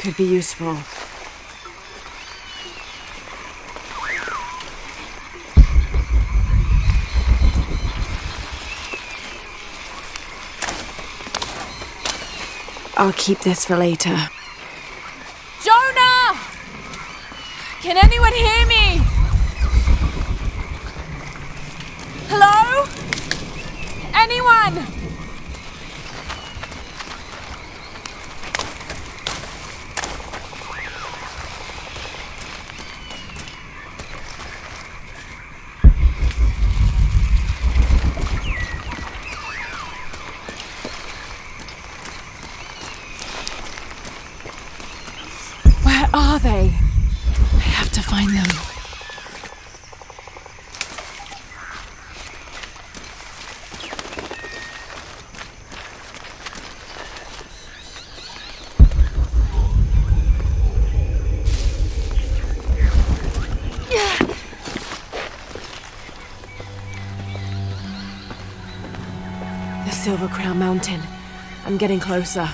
Could be useful. I'll keep this for later. Jonah! Can anyone hear me? Hello? Anyone? Where are they? I have to find them. The Silver Crown Mountain. I'm getting closer.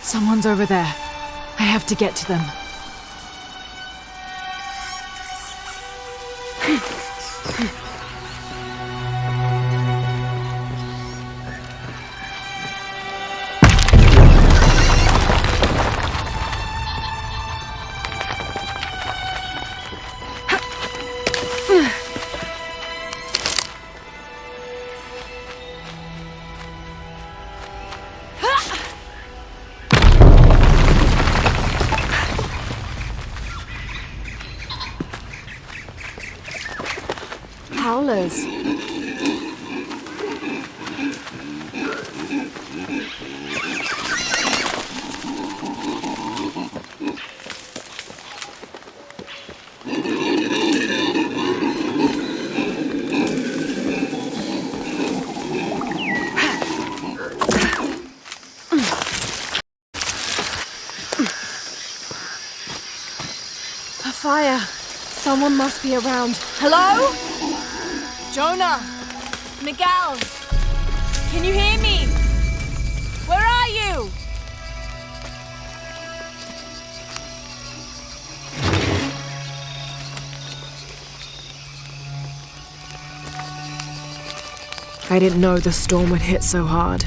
Someone's over there. I have to get to them. Howlers. A fire. Someone must be around. Hello? Jonah! Miguel! Can you hear me? Where are you? I didn't know the storm would hit so hard.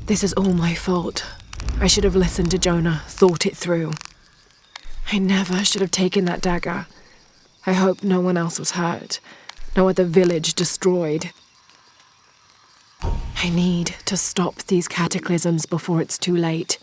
This is all my fault. I should have listened to Jonah, thought it through. I never should have taken that dagger. I hope no one else was hurt. No other village destroyed. I need to stop these cataclysms before it's too late.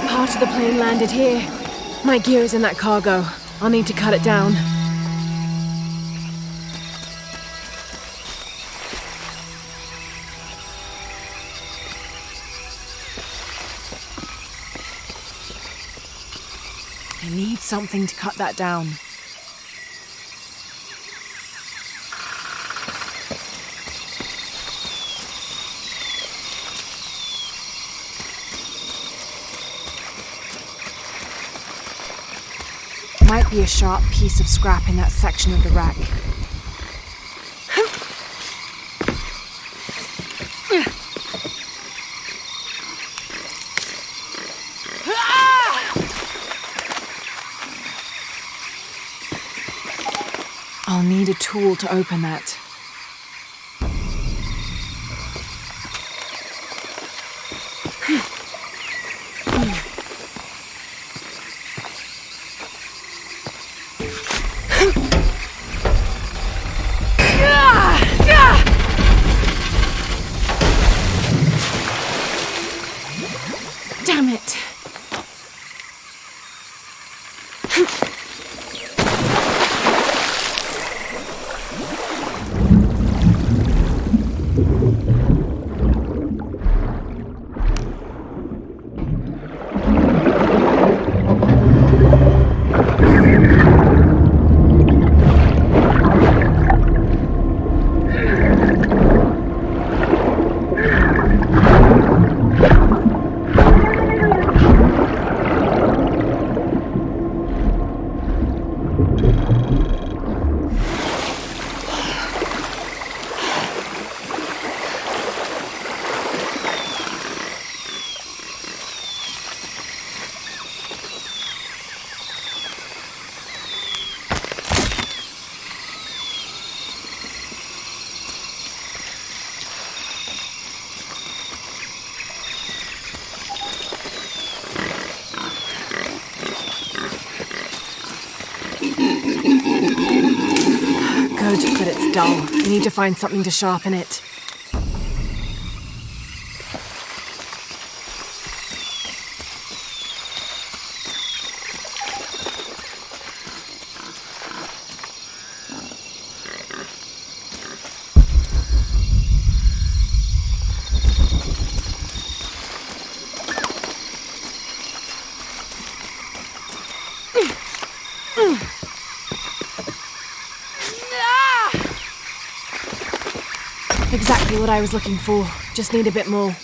Part of the plane landed here. My gear is in that cargo. I'll need to cut it down. I need something to cut that down. Might be a sharp piece of scrap in that section of the wreck. I'll need a tool to open that. Damn it! Good, but it's dull. I need to find something to sharpen it. Exactly what I was looking for. Just need a bit more.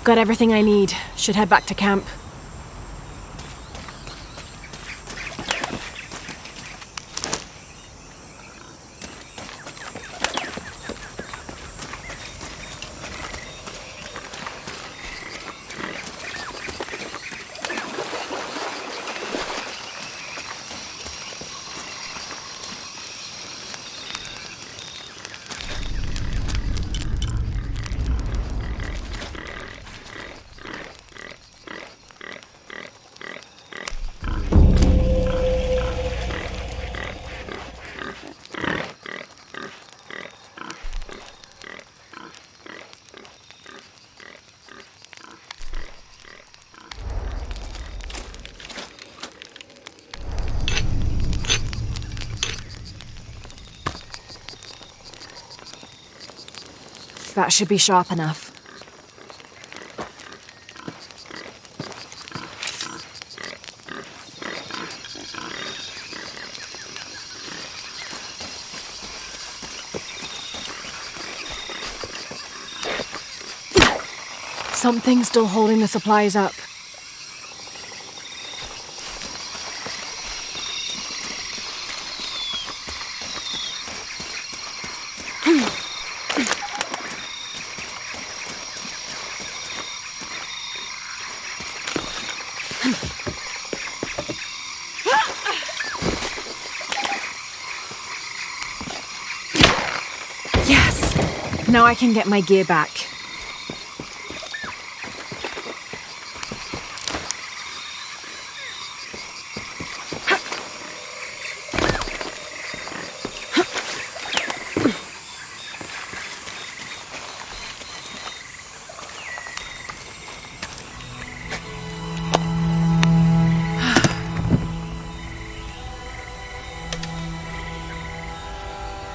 Got everything I need. Should head back to camp. That should be sharp enough. Something's still holding the supplies up. Yes! Now I can get my gear back.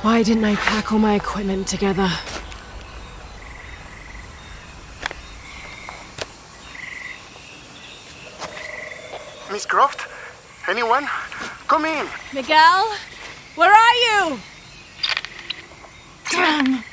Why didn't I pack all my equipment together? Miss Croft? Anyone? Come in! Miguel? Where are you? Damn.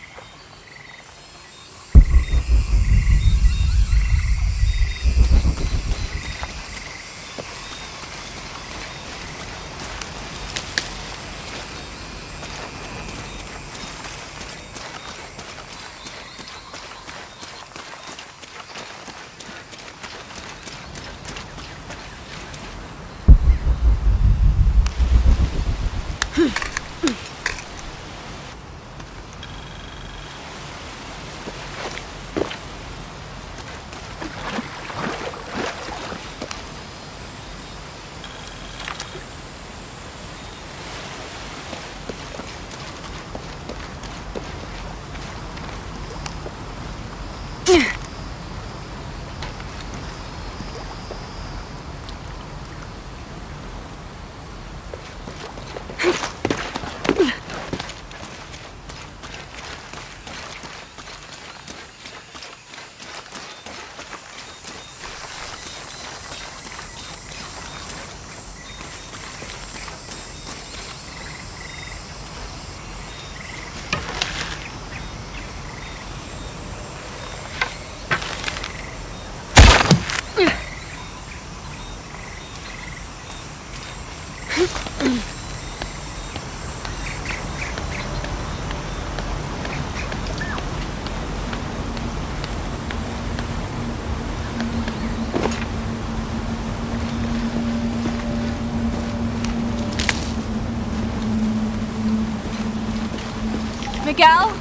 Miguel?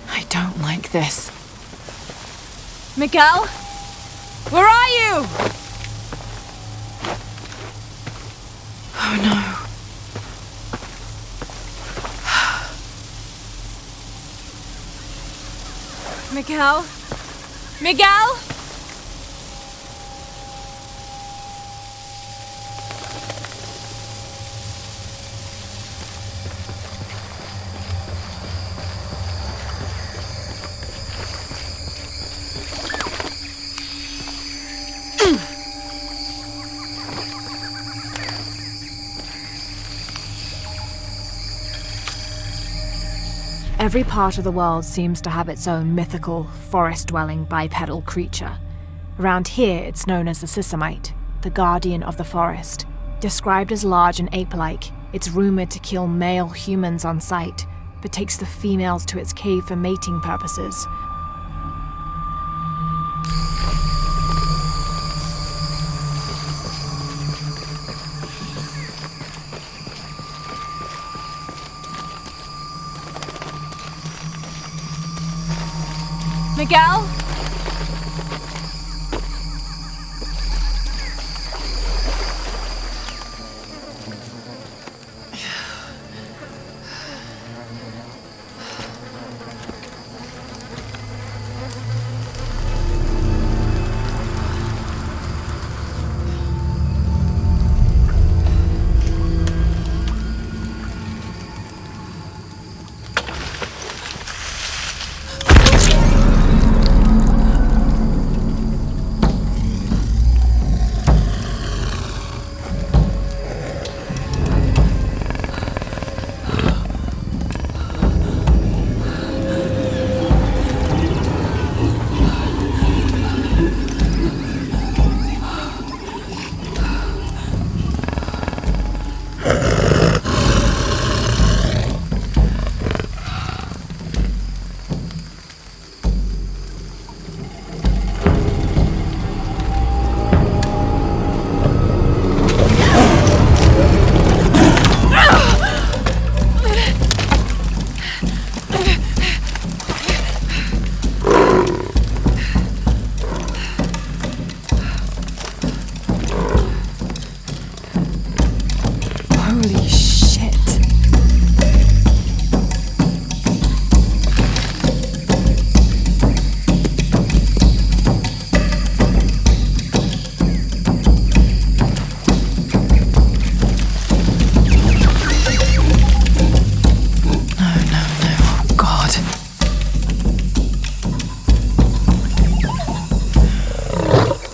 I don't like this. Miguel? Where are you? Oh no. Miguel? Miguel? Every part of the world seems to have its own mythical, forest-dwelling bipedal creature. Around here, it's known as the Sisamite, the guardian of the forest. Described as large and ape-like, it's rumored to kill male humans on sight, but takes the females to its cave for mating purposes. Miguel?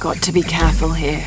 Got to be careful here.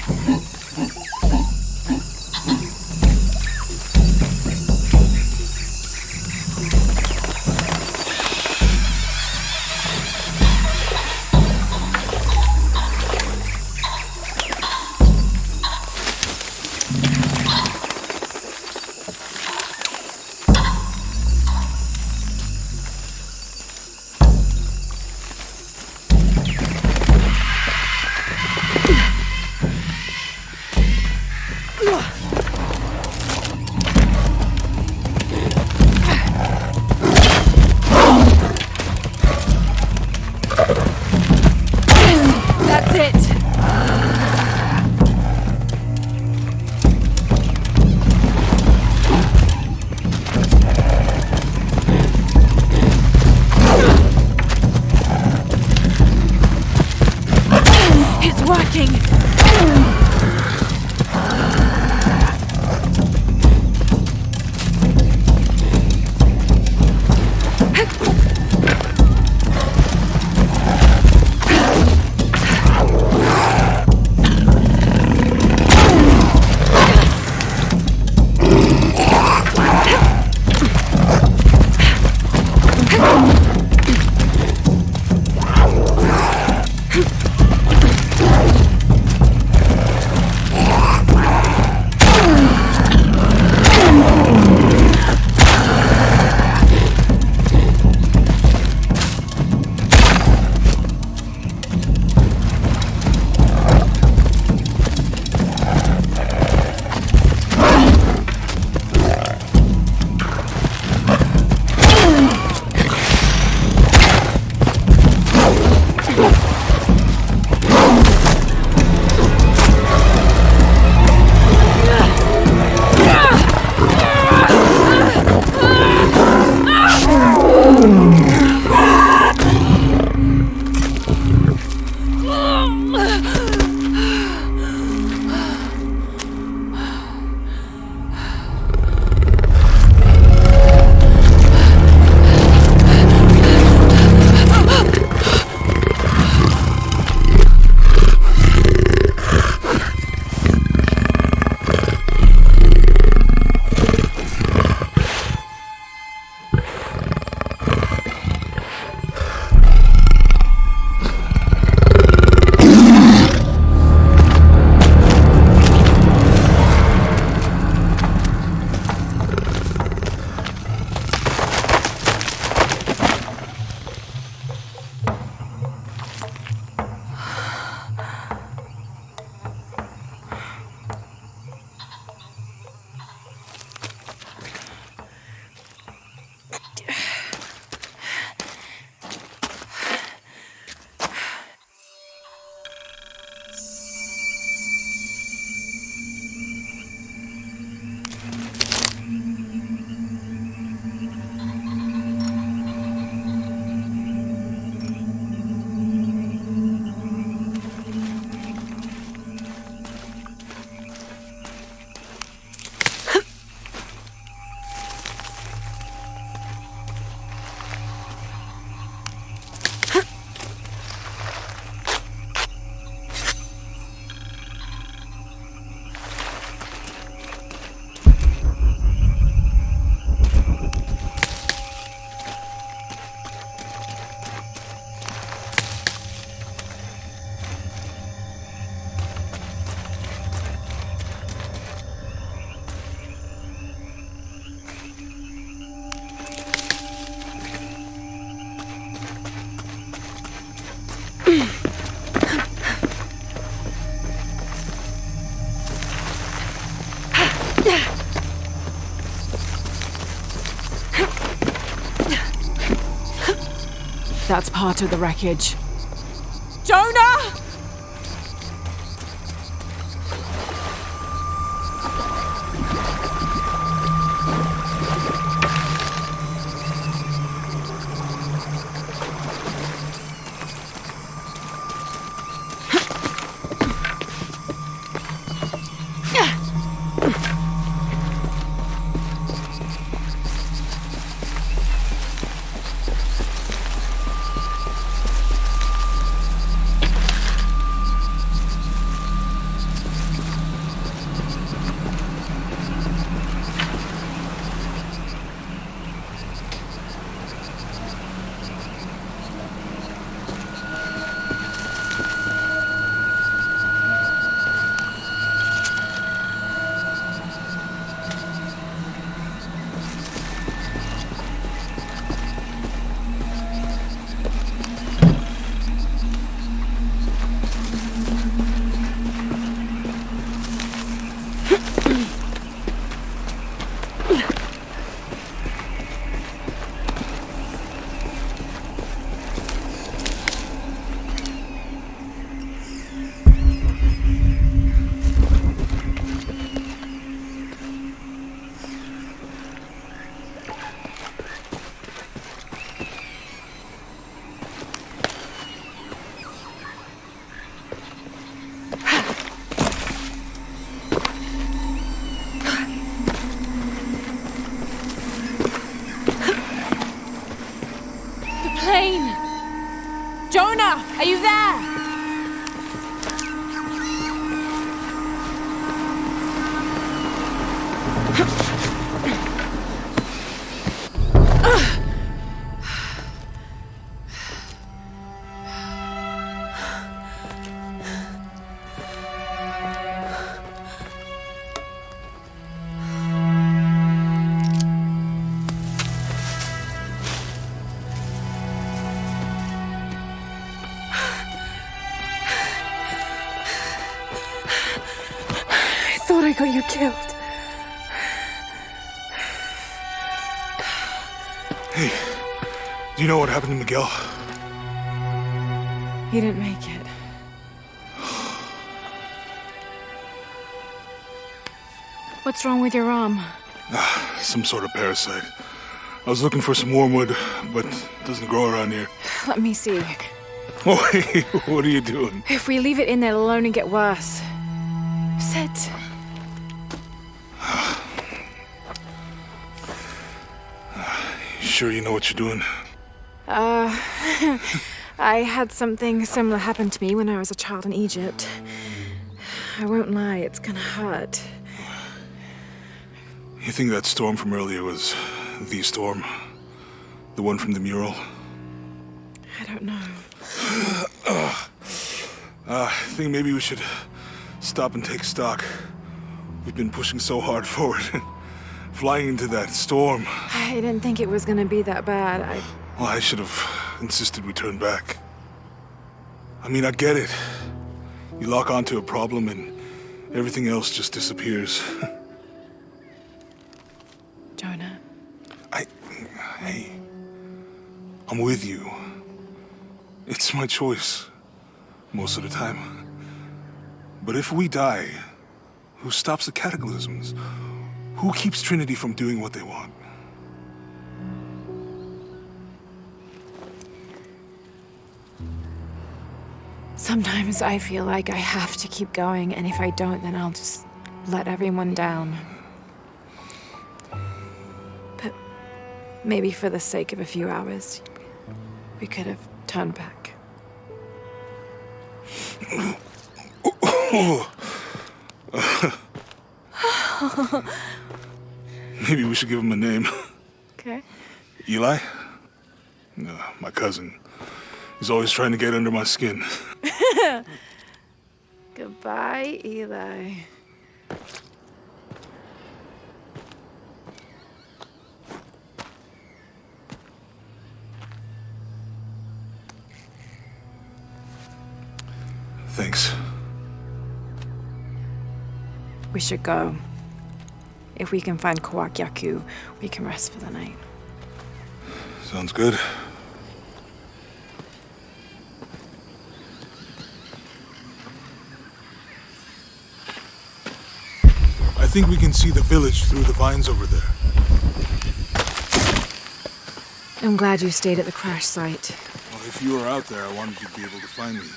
That's part of the wreckage. Jonah! thought I got you killed. Hey, do you know what happened to Miguel? He didn't make it. What's wrong with your arm? Some sort of parasite. I was looking for some wormwood, but it doesn't grow around here. Let me see. Oh, hey, what are you doing? If we leave it in there, it'll only get worse. Sit. You sure you know what you're doing? I had something similar happen to me when I was a child in Egypt. I won't lie, it's gonna hurt. You think that storm from earlier was the storm? The one from the mural? I don't know. I think maybe we should stop and take stock. We've been pushing so hard forward, flying into that storm. I didn't think it was gonna be that bad. Well, I should have insisted we turn back. I mean, I get it. You lock onto a problem and everything else just disappears. Jonah. Hey, I'm with you. It's my choice, most of the time. But if we die, who stops the cataclysms? Who keeps Trinity from doing what they want? Sometimes I feel like I have to keep going, and if I don't, then I'll just let everyone down. But maybe for the sake of a few hours, we could have turned back. Maybe we should give him a name. Okay. Eli? No, my cousin. He's always trying to get under my skin. Goodbye, Eli. Thanks. We should go. If we can find Kwakyaku, we can rest for the night. Sounds good. I think we can see the village through the vines over there. I'm glad you stayed at the crash site. Well, if you were out there, I wanted you to be able to find me.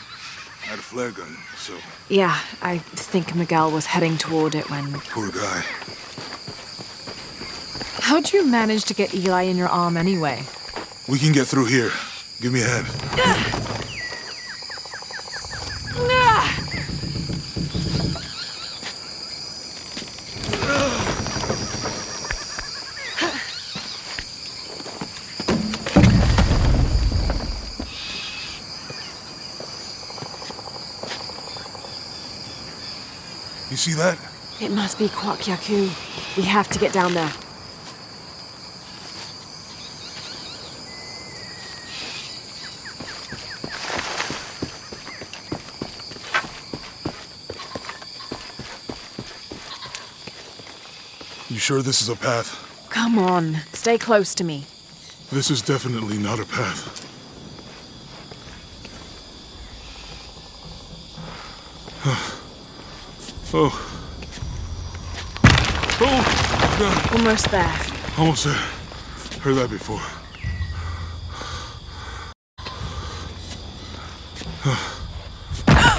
I had a flare gun, so... Yeah, I think Miguel was heading toward it when... Poor guy. How'd you manage to get Eli in your arm anyway? We can get through here. Give me a hand. You see that? It must be Kwakyaku. We have to get down there. You sure this is a path? Come on, stay close to me. This is definitely not a path. Oh. Oh, God. Almost there. Almost there. Heard that before.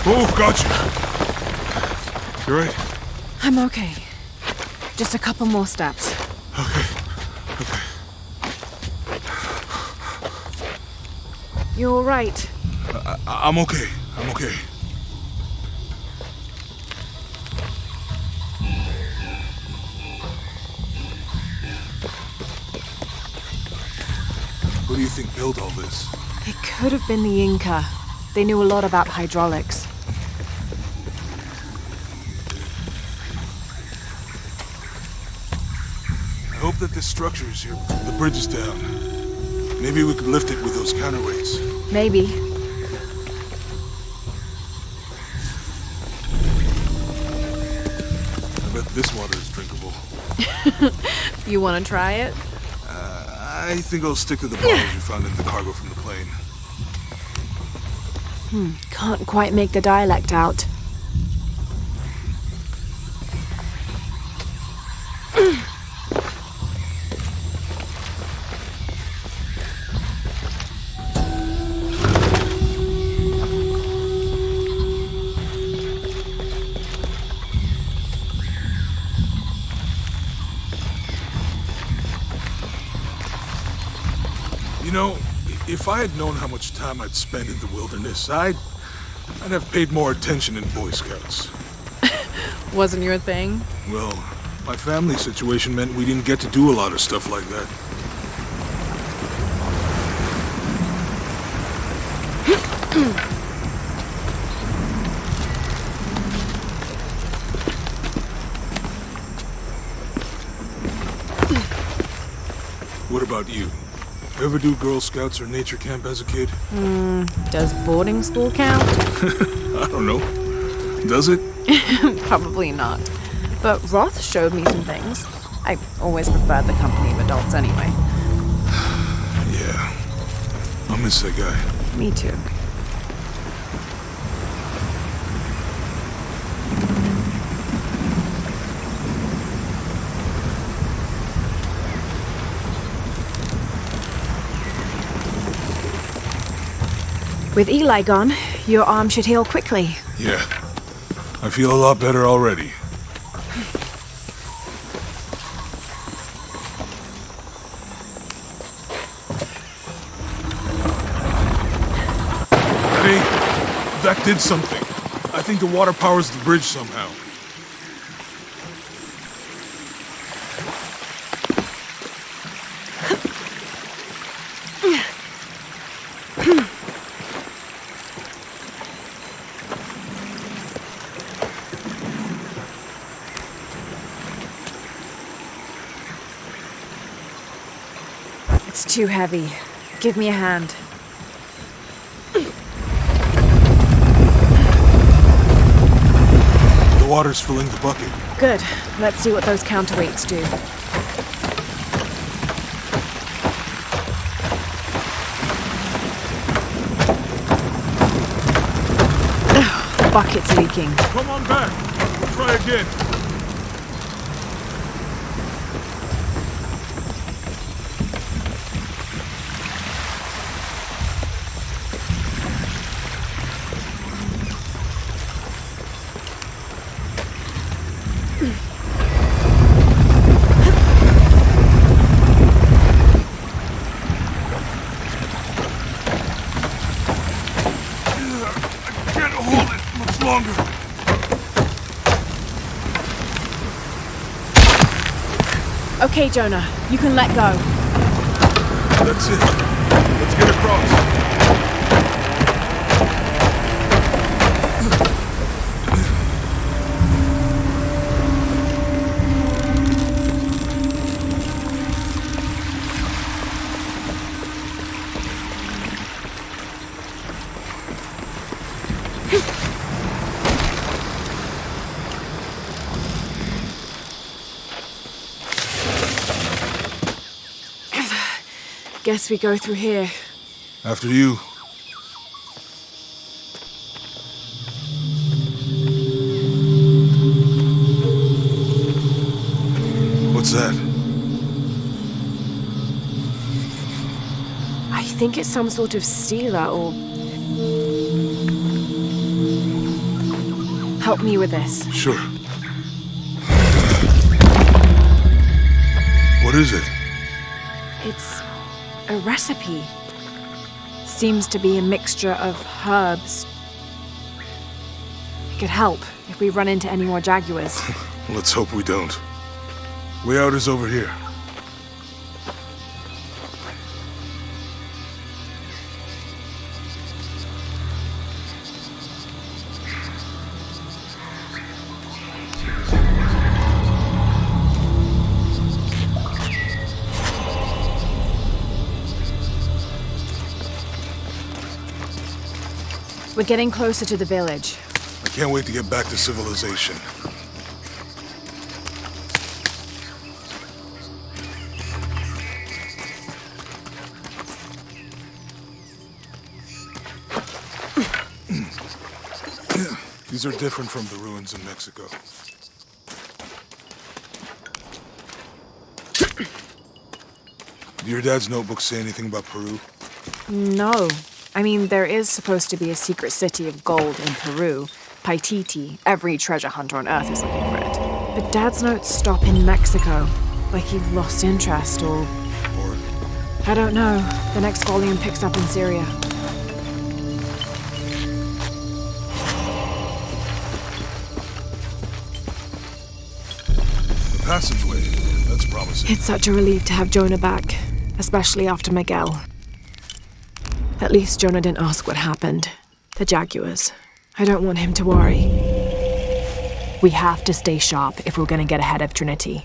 Oh, gotcha. You right? I'm okay. Just a couple more steps. Okay. You all right? I'm okay. I'm okay. Who do you think built all this? It could have been the Inca. They knew a lot about hydraulics. I hope that this structure is here. The bridge is down. Maybe we could lift it with those counterweights. Maybe. I This water is drinkable. You want to try it? I think I'll stick to the bottles you found in the cargo from the plane. Can't quite make the dialect out. You know, if I had known how much time I'd spend in the wilderness, I'd have paid more attention in Boy Scouts. Wasn't your thing? Well, my family situation meant we didn't get to do a lot of stuff like that. What about you? Ever do Girl Scouts or nature camp as a kid? Does boarding school count? I don't know. Does it? Probably not. But Roth showed me some things. I always preferred the company of adults anyway. Yeah. I'll miss that guy. Me too. With Eli gone, your arm should heal quickly. Yeah. I feel a lot better already. Hey, that did something. I think the water powers the bridge somehow. It's too heavy. Give me a hand. The water's filling the bucket. Good. Let's see what those counterweights do. The bucket's leaking. Come on back. We'll try again. Longer. Okay, Jonah. You can let go. That's it. Let's get across. Guess we go through here. After you. What's that? I think it's some sort of stealer or... Help me with this. Sure. What is it? It's a recipe. Seems to be a mixture of herbs. It could help if we run into any more Jaguars. Let's hope we don't. Way out is over here. We're getting closer to the village. I can't wait to get back to civilization. These are different from the ruins in Mexico. Do your dad's notebooks say anything about Peru? No. I mean, there is supposed to be a secret city of gold in Peru. Paititi. Every treasure hunter on Earth is looking for it. But Dad's notes stop in Mexico. Like he lost interest or... I don't know. The next volume picks up in Syria. The passageway. That's promising. It's such a relief to have Jonah back, especially after Miguel. At least Jonah didn't ask what happened. The Jaguars. I don't want him to worry. We have to stay sharp if we're going to get ahead of Trinity.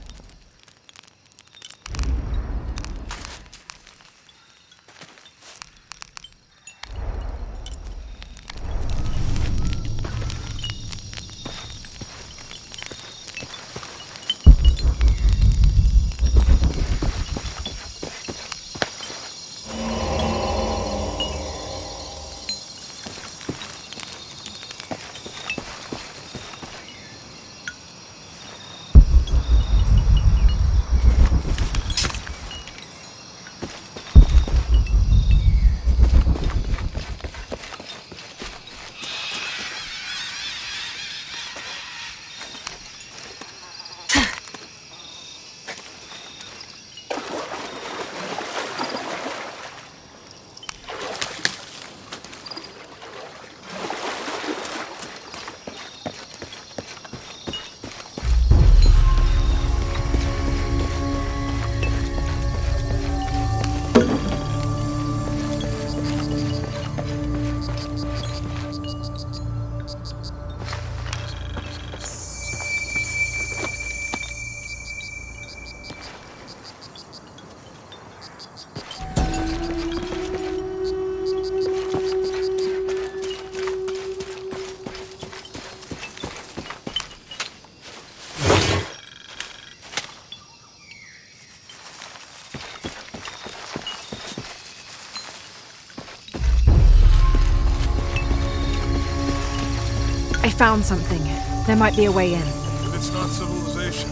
I found something. There might be a way in. If it's not civilization,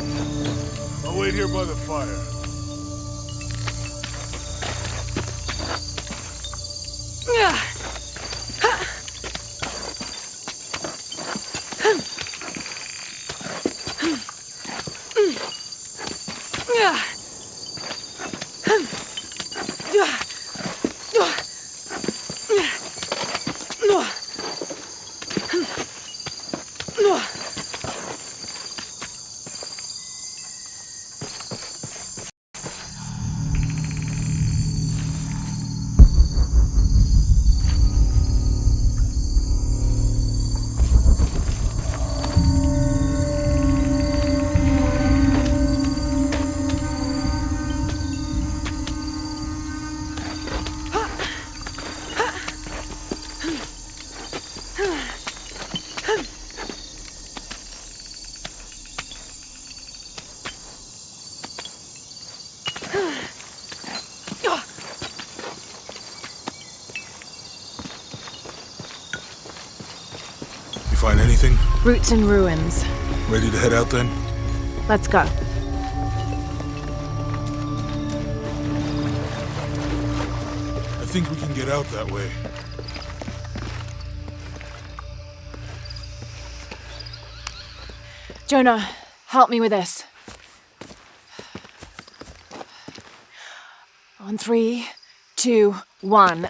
I'll wait here by the fire. Find anything? Roots and ruins. Ready to head out then? Let's go. I think we can get out that way. Jonah, help me with this. On 3, 2, 1.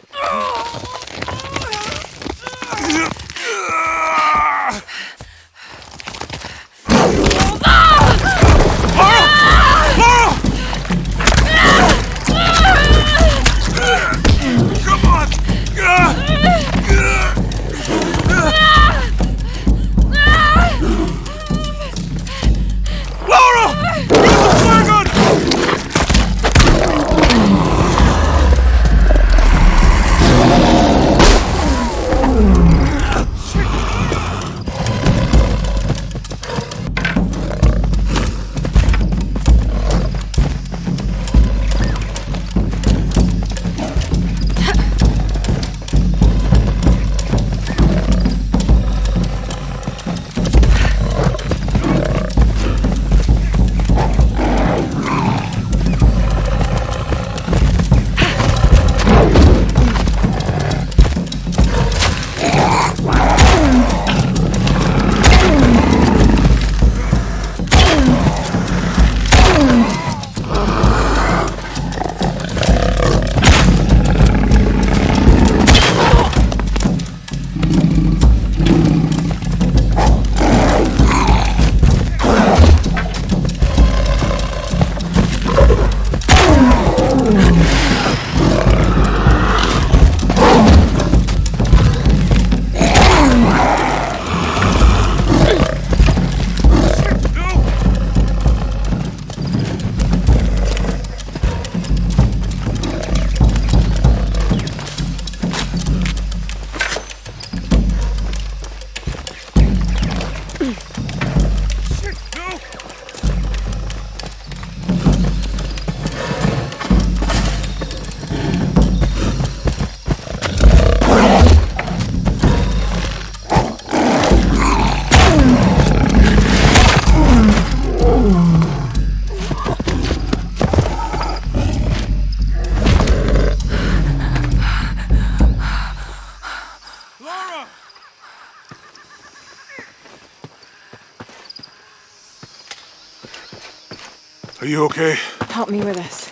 Are you okay? Help me with this.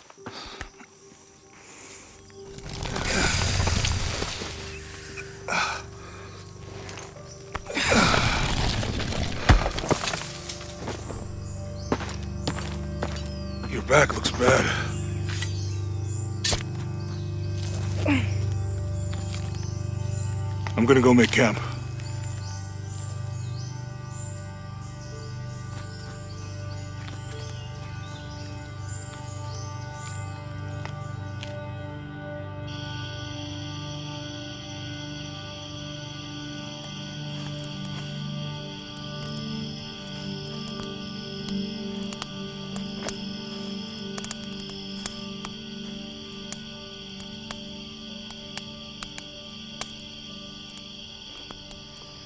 Your back looks bad. I'm gonna go make camp.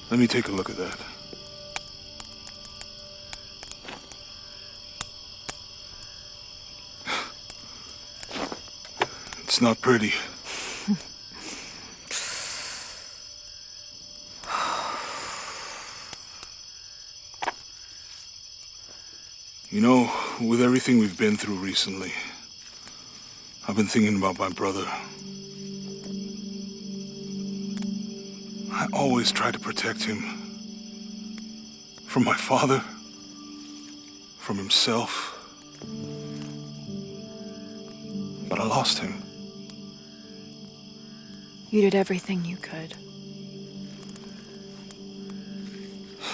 Let me take a look at that. It's not pretty. You know, with everything we've been through recently, I've been thinking about my brother. I always try to protect him. From my father. From himself. But I lost him. You did everything you could.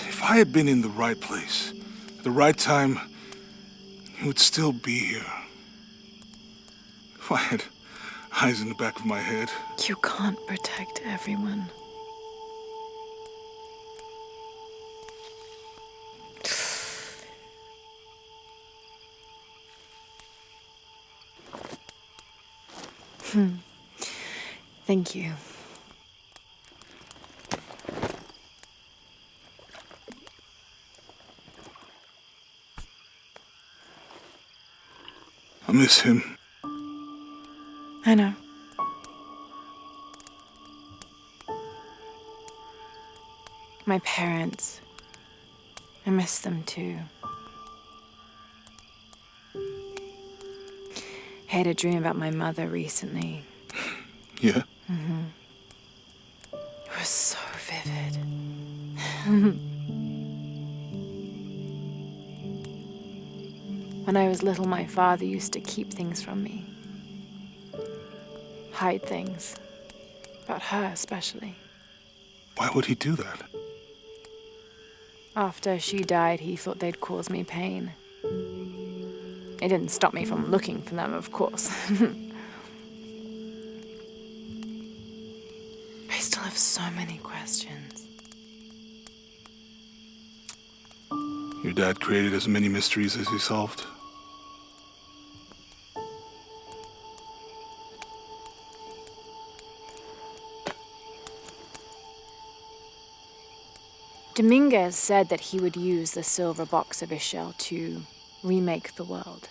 If I had been in the right place, at the right time, he would still be here. If I had eyes in the back of my head. You can't protect everyone. Thank you. I miss him. I know. My parents. I miss them too. I had a dream about my mother recently. Yeah? It was so vivid. When I was little, my father used to keep things from me. Hide things. About her, especially. Why would he do that? After she died, he thought they'd cause me pain. It didn't stop me from looking for them, of course. I still have so many questions. Your dad created as many mysteries as he solved. Dominguez said that he would use the silver box of Ishel to remake the world.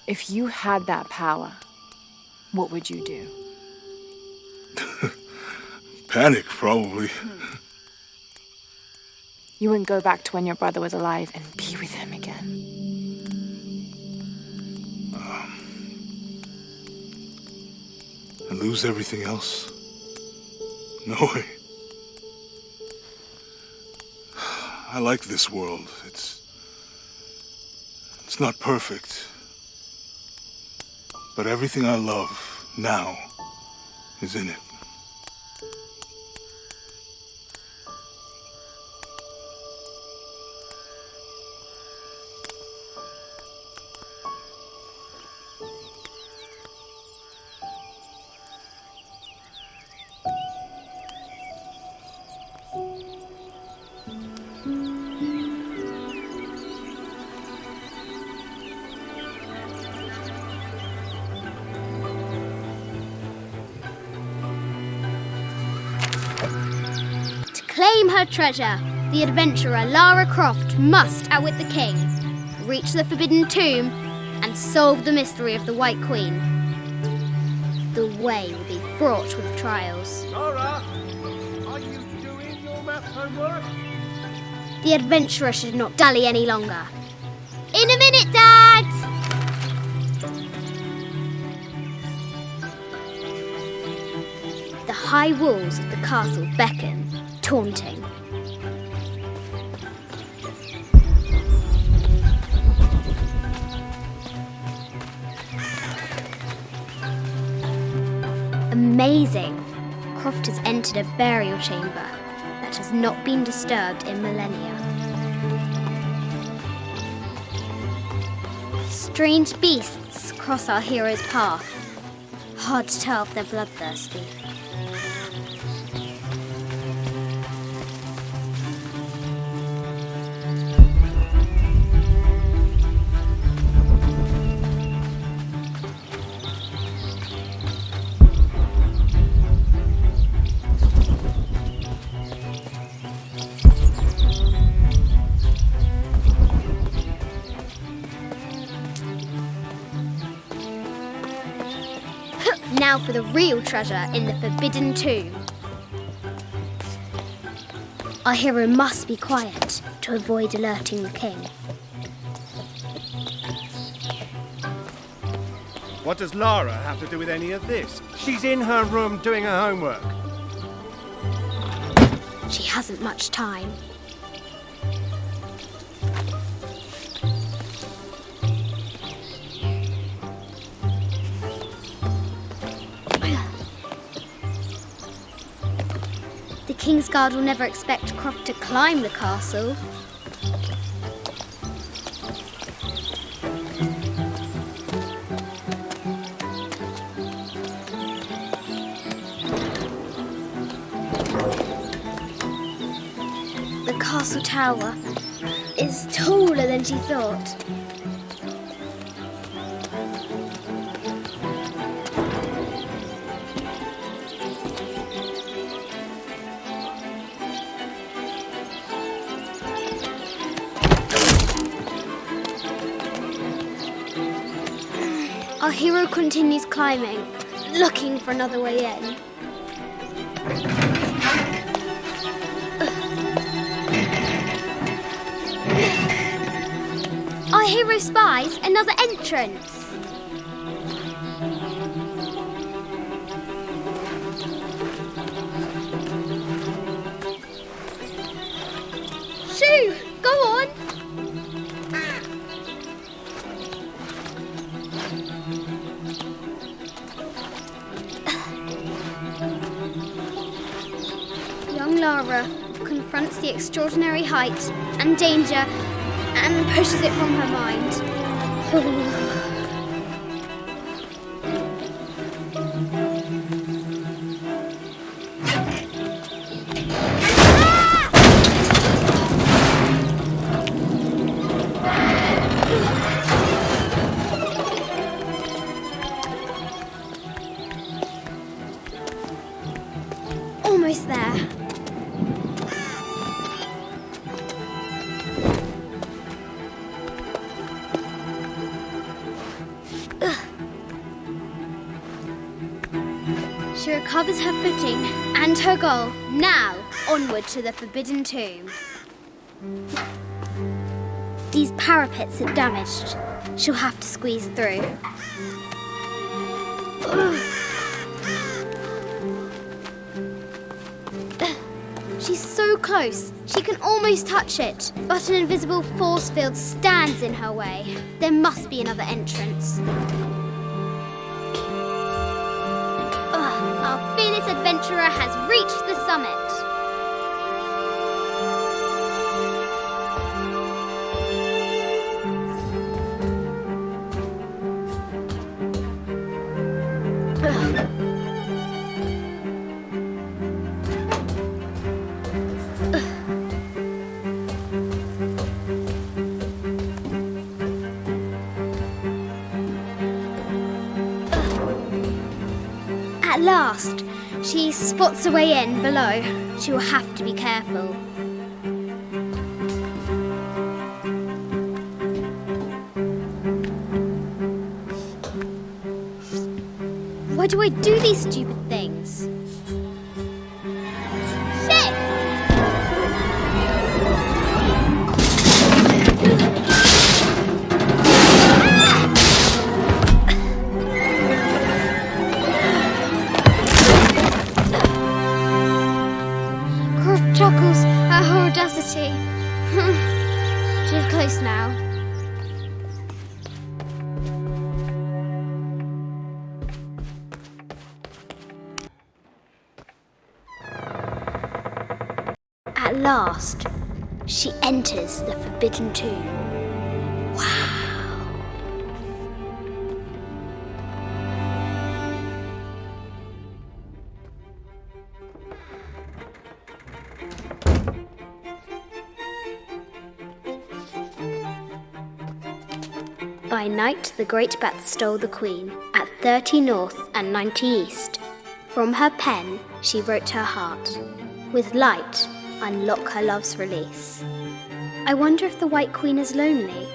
If you had that power, what would you do? Panic, probably. You wouldn't go back to when your brother was alive and be with him again. And lose everything else? No way. I like this world. It's not perfect. But everything I love now is in it. Claim her treasure. The adventurer Lara Croft must outwit the king, reach the forbidden tomb, and solve the mystery of the White Queen. The way will be fraught with trials. Lara, are you doing your math homework? The adventurer should not dally any longer. In a minute, Dad! The high walls of the castle beckon, taunting. Amazing! Croft has entered a burial chamber that has not been disturbed in millennia. Strange beasts cross our hero's path. Hard to tell if they're bloodthirsty. Now for the real treasure in the Forbidden Tomb. Our hero must be quiet to avoid alerting the king. What does Lara have to do with any of this? She's in her room doing her homework. She hasn't much time. The King's Guard will never expect Croft to climb the castle. The castle tower is taller than she thought. Our hero continues climbing, looking for another way in. Our hero spies another entrance. Shoo! Go on! Young Lara confronts the extraordinary height and danger and pushes it from her mind. Almost there. She recovers her footing and her goal. Now, onward to the Forbidden Tomb. These parapets are damaged. She'll have to squeeze through. She's so close, she can almost touch it, but an invisible force field stands in her way. There must be another entrance. Our fearless adventurer has reached the summit. At last, she spots a way in below. She will have to be careful. Why do I do these stupid things? Shit! Her audacity. She's close now. At last, she enters the Forbidden Tomb. Wow. By night, the Great Bat stole the Queen at 30 North and 90 East. From her pen, she wrote her heart. With light, unlock her love's release. I wonder if the White Queen is lonely.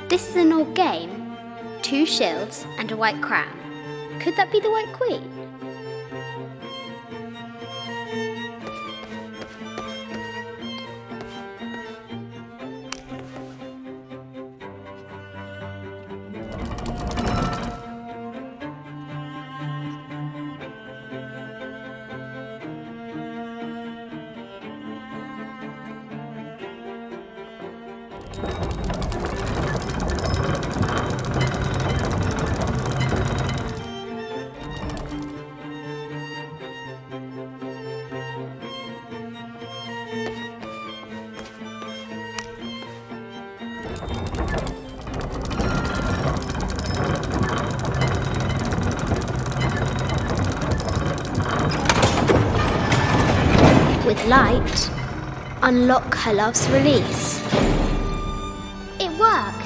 This is an old game. 2 shields and a white crown. Could that be the White Queen? With light, unlock her love's release. It worked!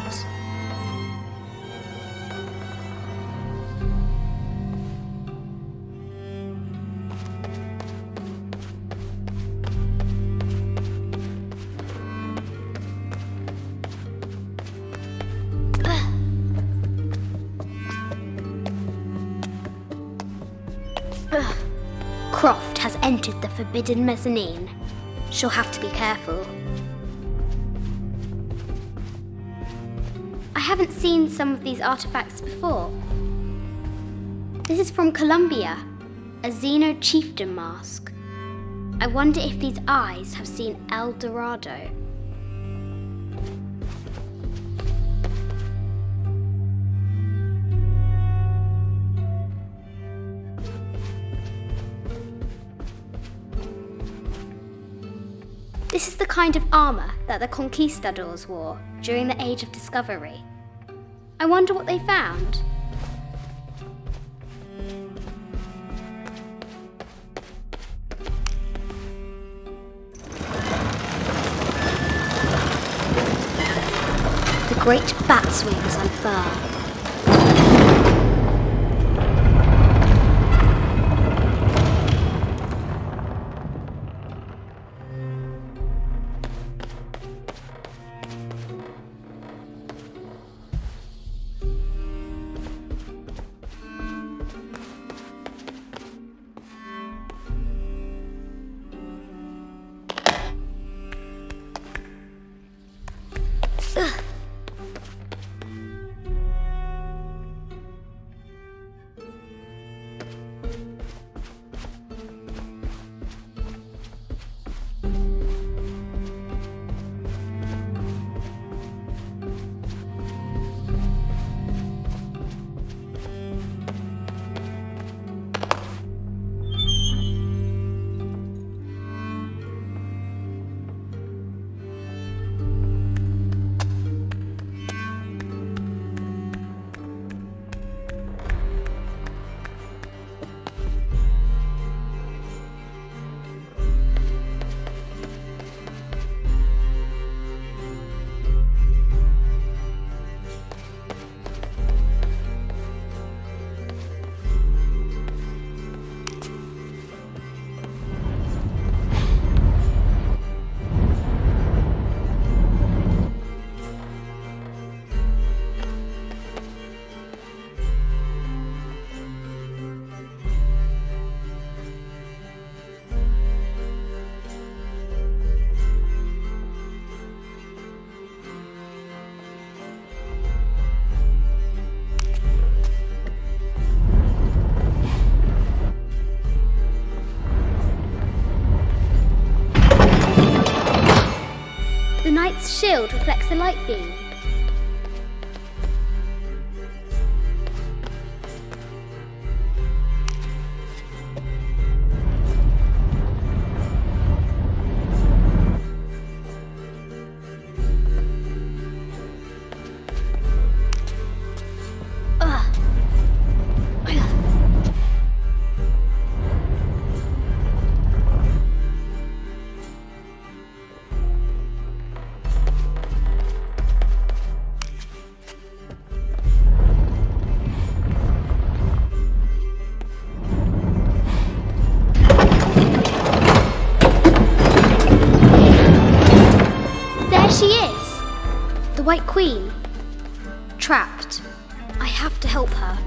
Croft has entered the forbidden mezzanine. She'll have to be careful. I haven't seen some of these artifacts before. This is from Colombia, a Xeno chieftain mask. I wonder if these eyes have seen El Dorado. This is the kind of armor that the conquistadors wore during the Age of Discovery. I wonder what they found. The great bat's wings unfurl. The knight's shield reflects the light beam. She is! The White Queen. Trapped. I have to help her.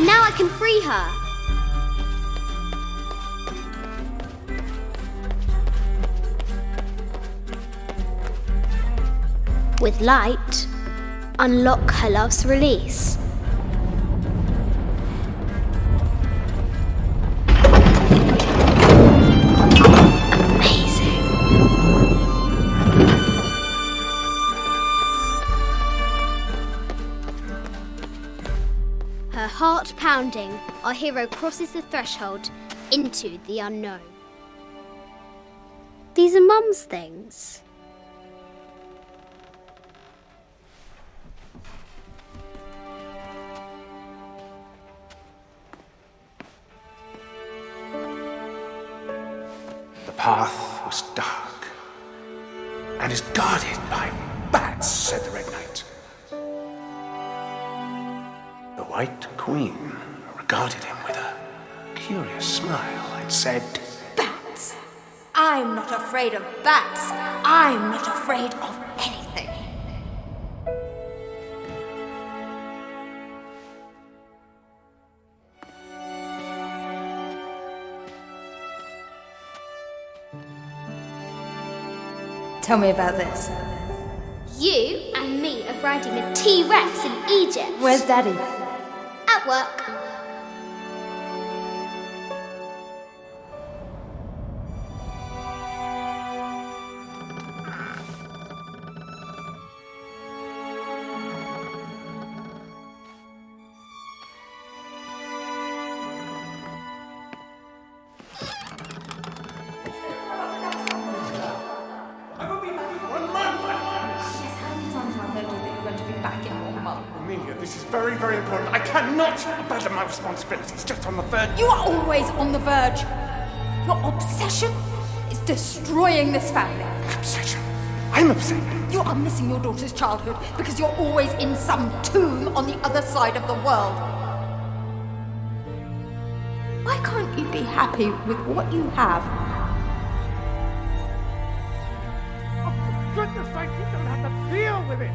Now I can free her. With light, unlock her love's release. Amazing. Her heart pounding, our hero crosses the threshold into the unknown. These are Mum's things. The path was dark and is guarded by bats, said the Red Knight. The White Queen regarded him with a curious smile and said, Bats! I'm not afraid of bats. I'm not afraid of anything. Tell me about this. You and me are riding a T-Rex in Egypt. Where's Daddy? At work. Amelia, this is very, very important. I cannot abandon my responsibilities just on the verge. You are always on the verge. Your obsession is destroying this family. Obsession? I'm upset. You are missing your daughter's childhood because you're always in some tomb on the other side of the world. Why can't you be happy with what you have? Oh, for goodness sake, you don't have to deal with it.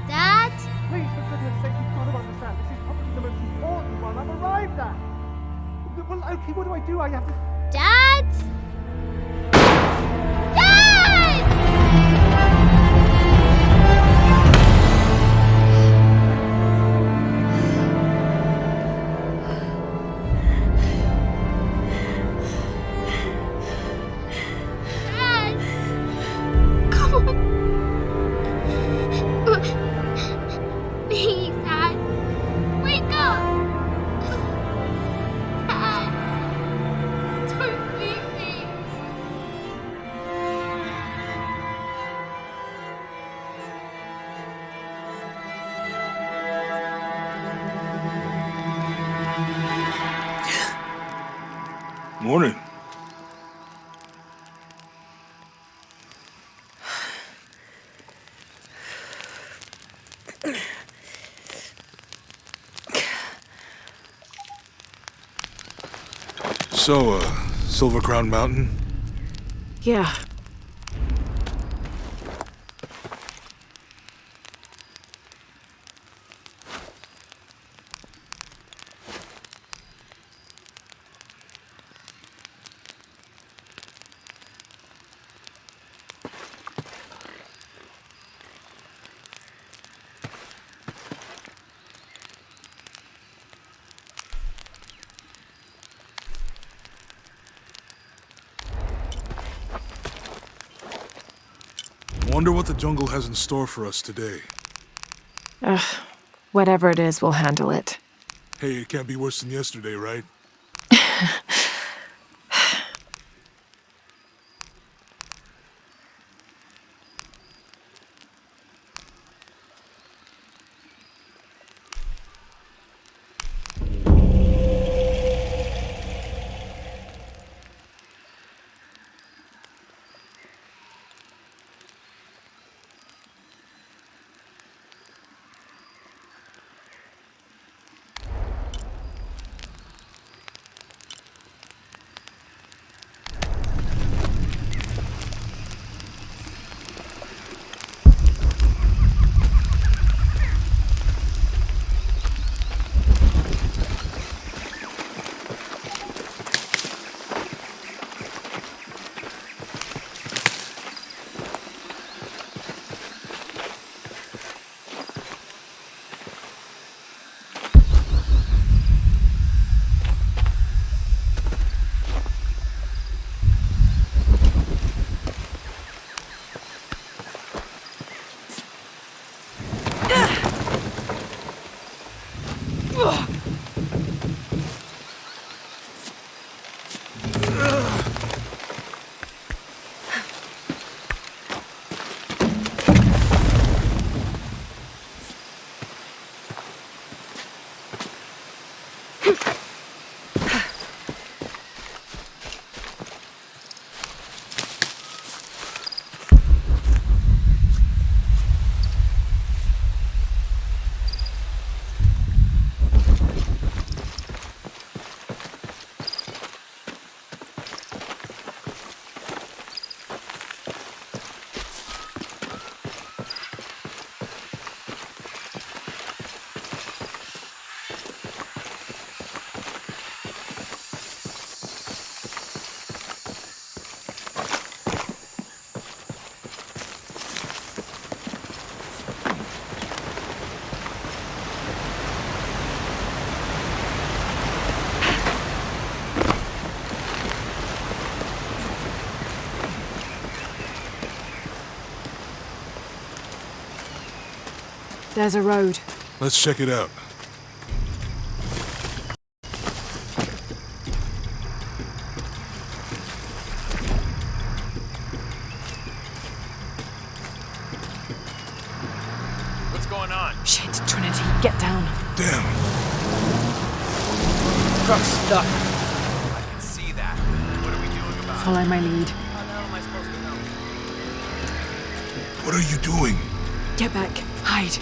Dad? Please, for goodness sake, you've got to understand. This is probably the most important one I've arrived at. Well, okay, what do I do? I have to... Dad? Dad! Dad! Come on. Please, Dad. Wake up. Dad. Don't leave me. Morning. So, Silver Crown Mountain? Yeah. Wonder what the jungle has in store for us today. Whatever it is, we'll handle it. Hey, it can't be worse than yesterday, right? There's a road. Let's check it out. What's going on? Shit, Trinity, get down. Damn. Truck's stuck. I can see that. What are we doing about it? Follow my lead. How the hell am I supposed to know? What are you doing? Get back. Hide.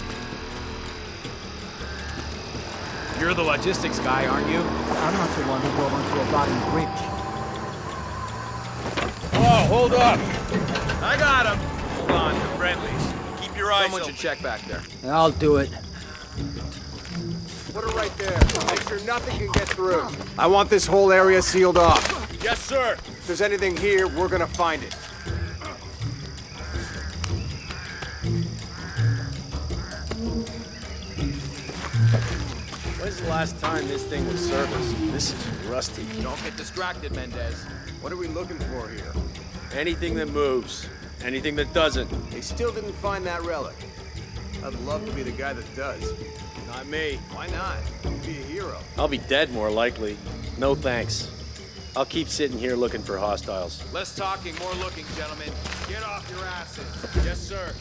You're the logistics guy, aren't you? I'm not the one who drove onto a rotting bridge. Oh, hold up! I got him! Hold on, they're friendlies. Keep your eyes open. Someone should check back there. I'll do it. Put her right there. Make sure nothing can get through. I want this whole area sealed off. Yes, sir! If there's anything here, we're gonna find it. When's the last time this thing was serviced? This is rusty. Don't get distracted, Mendez. What are we looking for here? Anything that moves. Anything that doesn't. They still didn't find that relic. I'd love to be the guy that does. Not me. Why not? You'd be a hero. I'll be dead more likely. No thanks. I'll keep sitting here looking for hostiles. Less talking, more looking, gentlemen. Get off your asses. Yes, sir.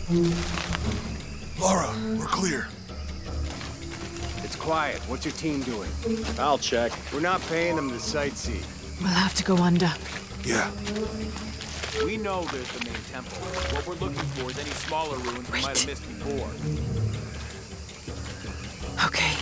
Lara, we're clear. It's quiet. What's your team doing? I'll check. We're not paying them to sightsee. We'll have to go under. Yeah. We know there's the main temple. What we're looking for is any smaller ruins we might have missed before. Okay.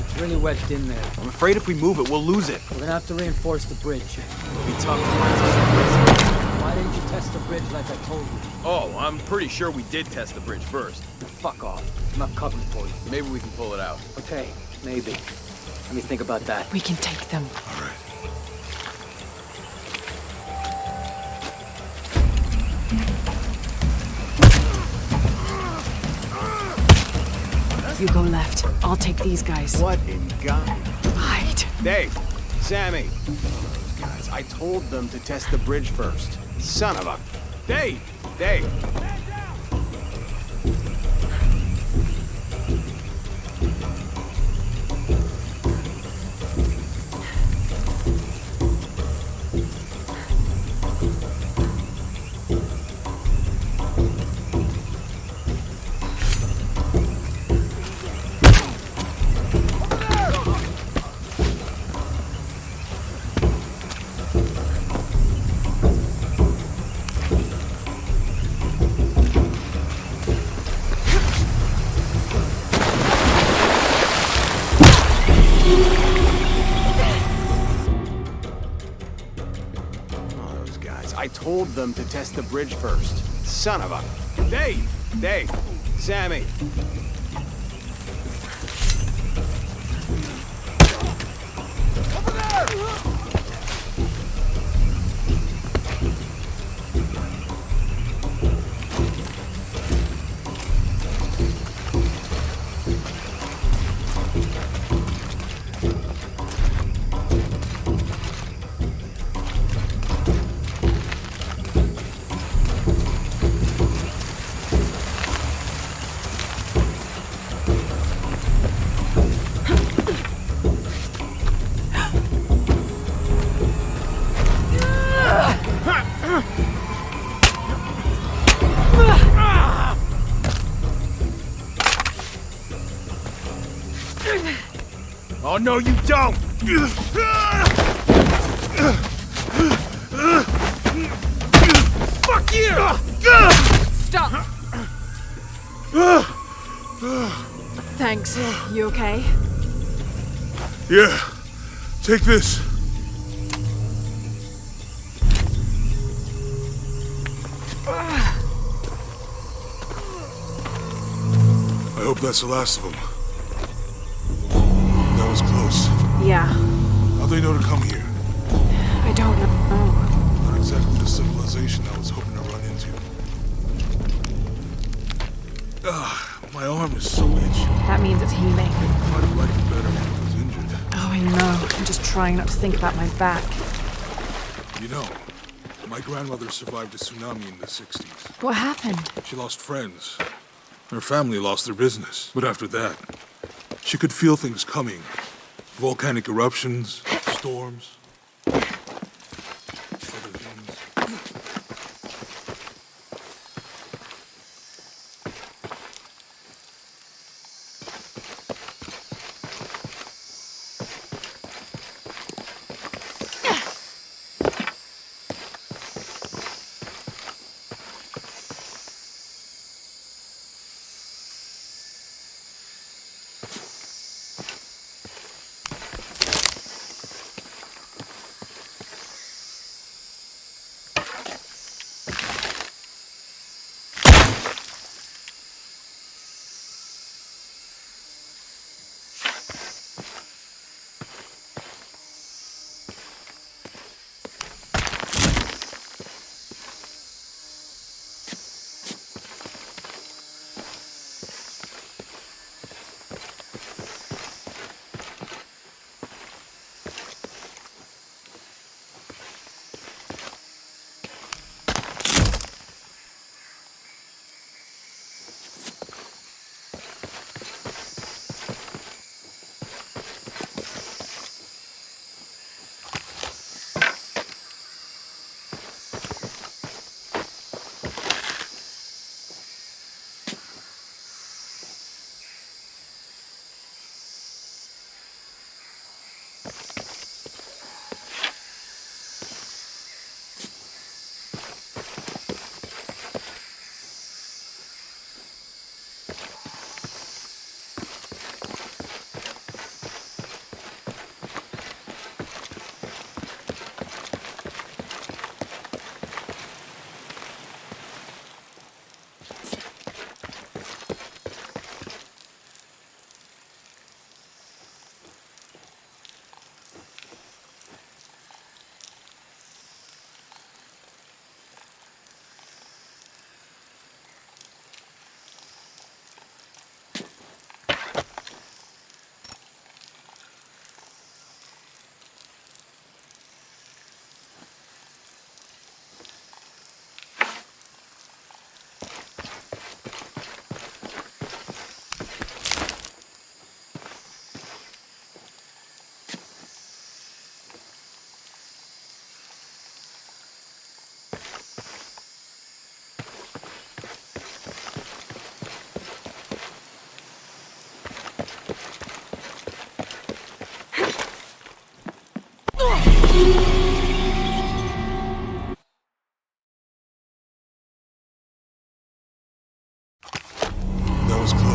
It's really wedged in there. I'm afraid if we move it, we'll lose it. We're gonna have to reinforce the bridge. It'll be tough to find. Why didn't you test the bridge like I told you? Oh, I'm pretty sure we did test the bridge first. Fuck off. I'm not covering for you. Maybe we can pull it out. Okay, maybe. Let me think about that. We can take them. All right. You go left. I'll take these guys. What in God? Hide. Dave, Sammy. Those guys, I told them to test the bridge first. Son of a... Dave! Dave! I told them to test the bridge first. Son of a... Dave! Dave! Sammy! Over there! Oh, no, you don't! Fuck you! Stop! Thanks. You okay? Yeah. Take this. I hope that's the last of them. That was close. Yeah. How'd they know to come here? I don't know. Not exactly the civilization I was hoping to run into. My arm is so itchy. That means it's healing. I'd have liked it better when I was injured. Oh, I know. I'm just trying not to think about my back. You know, my grandmother survived a tsunami in the 60s. What happened? She lost friends. Her family lost their business. But after that, she could feel things coming. Volcanic eruptions, storms. Other things.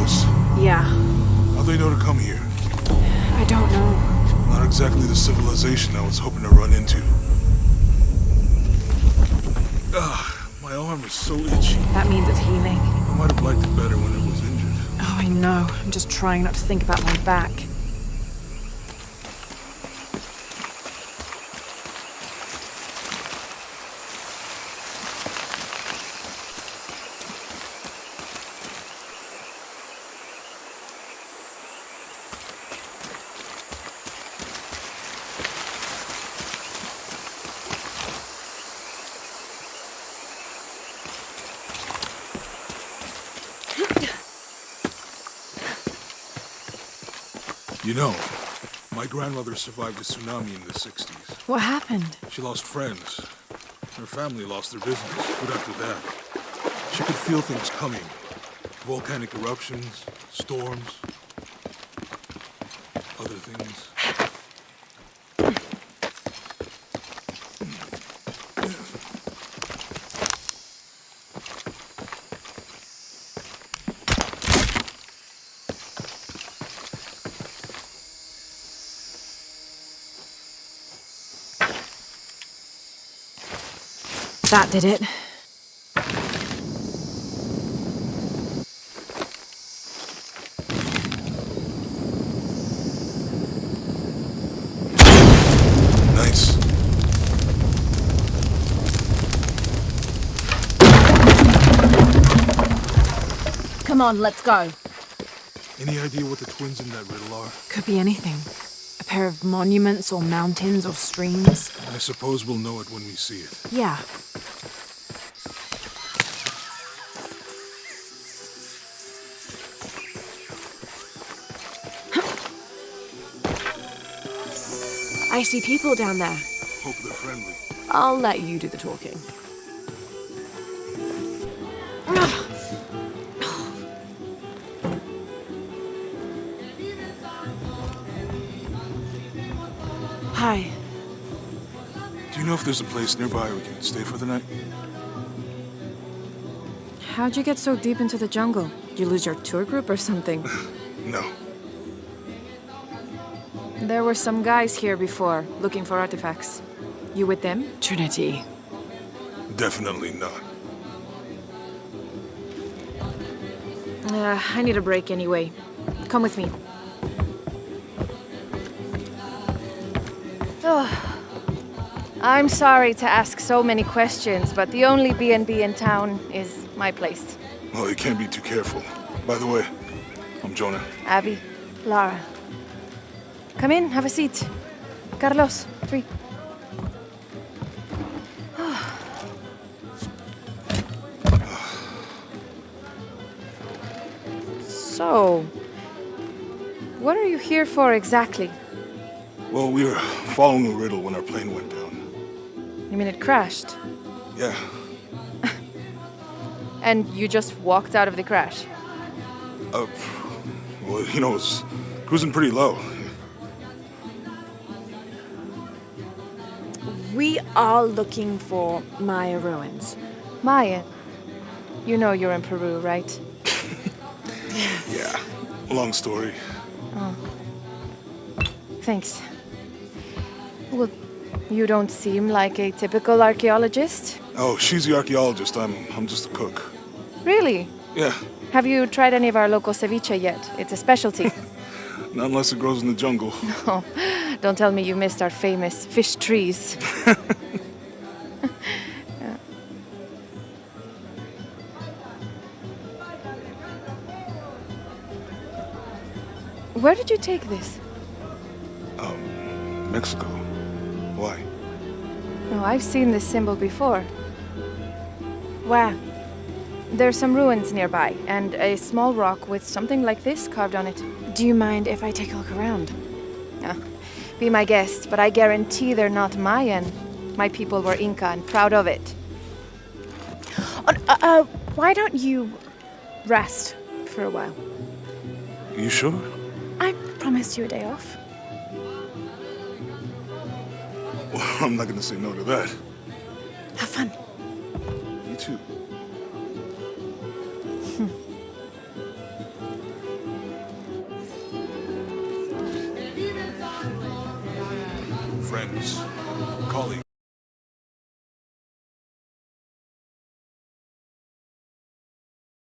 Eidos? Yeah, How'd they know to come here? I don't know. Not exactly the civilization I was hoping to run into. My arm is so itchy. That means it's healing. I might have liked it better when it was injured. Oh, I know. I'm just trying not to think about my back. You know, my grandmother survived a tsunami in the 60s. What happened? She lost friends. Her family lost their business. But after that, she could feel things coming. Volcanic eruptions, storms, other things. That did it. Nice. Come on, let's go. Any idea what the twins in that riddle are? Could be anything. A pair of monuments or mountains or streams. I suppose we'll know it when we see it. Yeah. I see people down there. Hope they're friendly. I'll let you do the talking. Hi. Do you know if there's a place nearby we can stay for the night? How'd you get so deep into the jungle? You lose your tour group or something? No. There were some guys here before, looking for artifacts. You with them? Trinity. Definitely not. I need a break anyway. Come with me. I'm sorry to ask so many questions, but the only B&B in town is my place. Well, you can't be too careful. By the way, I'm Jonah. Abby, Lara. Come in, have a seat. Carlos, 3. So, what are you here for exactly? Well, we were following a riddle when our plane went down. You mean it crashed? Yeah. And you just walked out of the crash? Well, you know, it's cruising pretty low. We are looking for Maya ruins. Maya? You know you're in Peru, right? Yeah. Long story. Oh. Thanks. Well, you don't seem like a typical archaeologist. Oh, she's the archaeologist. I'm just a cook. Really? Yeah. Have you tried any of our local ceviche yet? It's a specialty. Not unless it grows in the jungle. Oh, don't tell me you missed our famous fish trees. Yeah. Where did you take this? Mexico. Why? Oh, I've seen this symbol before. Where? There's some ruins nearby, and a small rock with something like this carved on it. Do you mind if I take a look around? Be my guest, but I guarantee they're not Mayan. My people were Inca and proud of it. Why don't you rest for a while? You sure? I promised you a day off. Well, I'm not gonna say no to that. Have fun. You too. friends, colleagues.